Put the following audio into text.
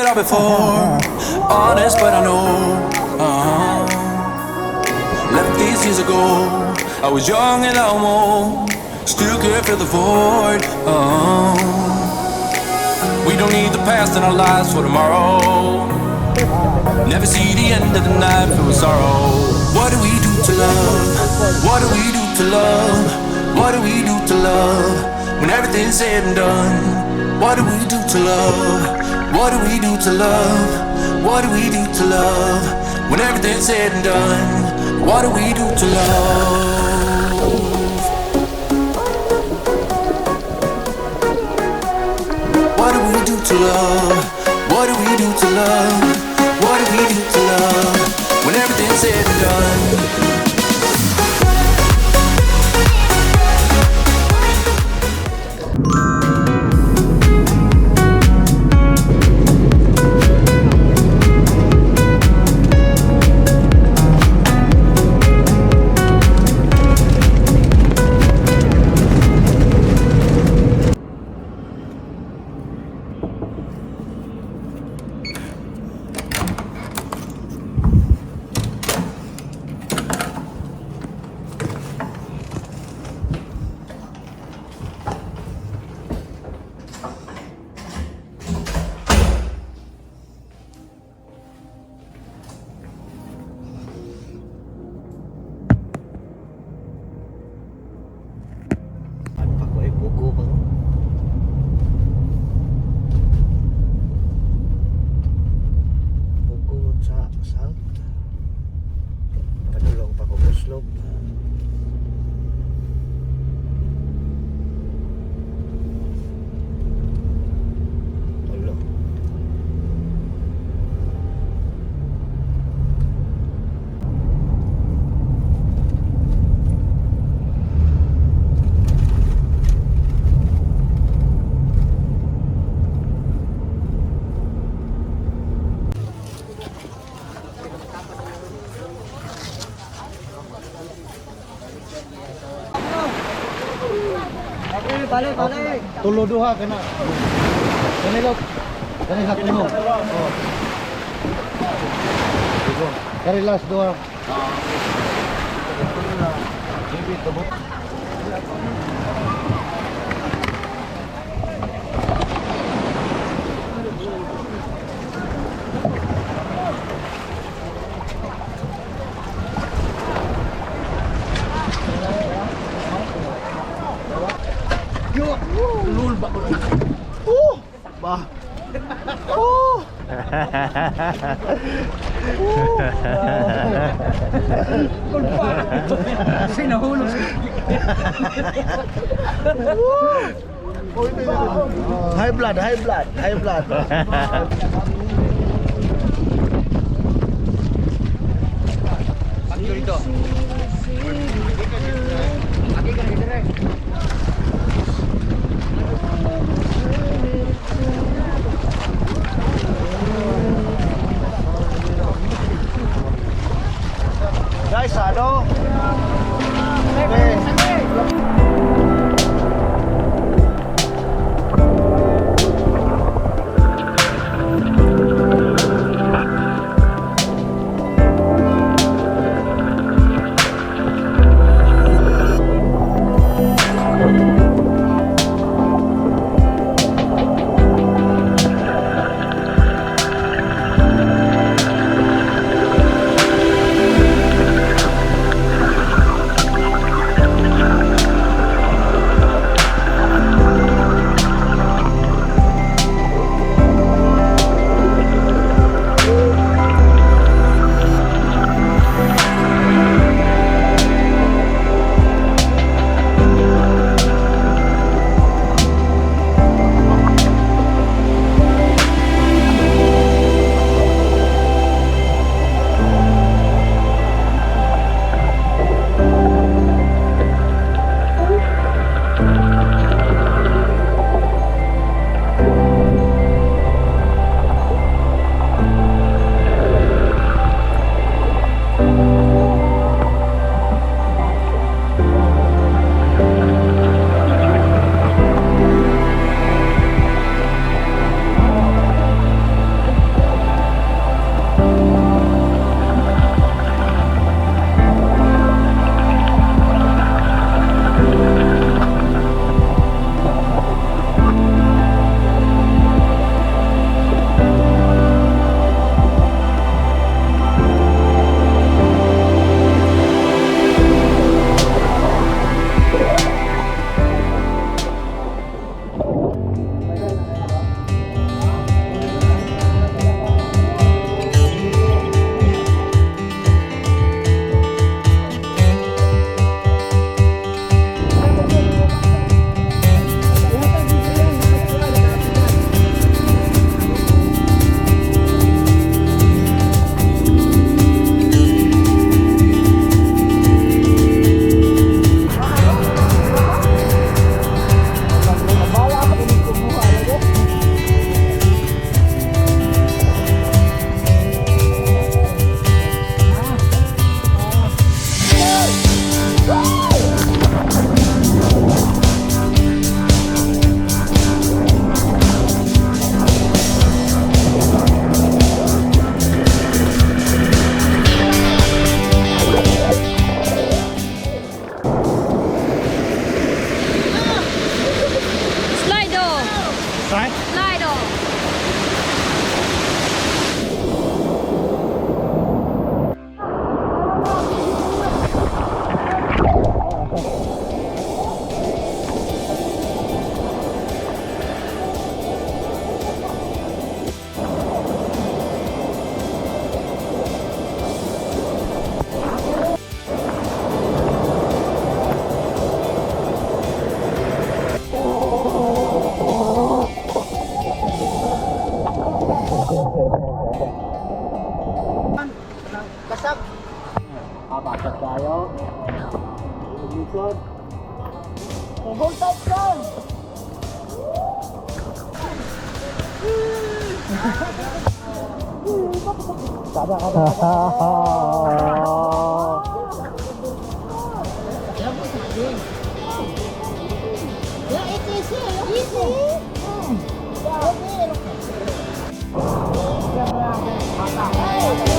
it all before. Honest, but I know. Left these years ago. I was young and almost still could fill the void. We don't need the past in our lives for tomorrow. Never see the end of the night filled with sorrow. What do we do to love? What do we do to love? What do we do to love? When everything's said and done. What do we do to love? What do we do to love? What do we do to love? When everything's said and done. What do we do to love? What do we do to love? What do we do to love? What do we do to love? When everything's said and done. Balik. Tulo duha kena. Kani lok. Kani sak limo. Oh. Kari last duha. Jadi tebuk. Bah. Sinahulog. High blood. Dito. Guys, ano? Okay. Kada. Ya, easy. Easy.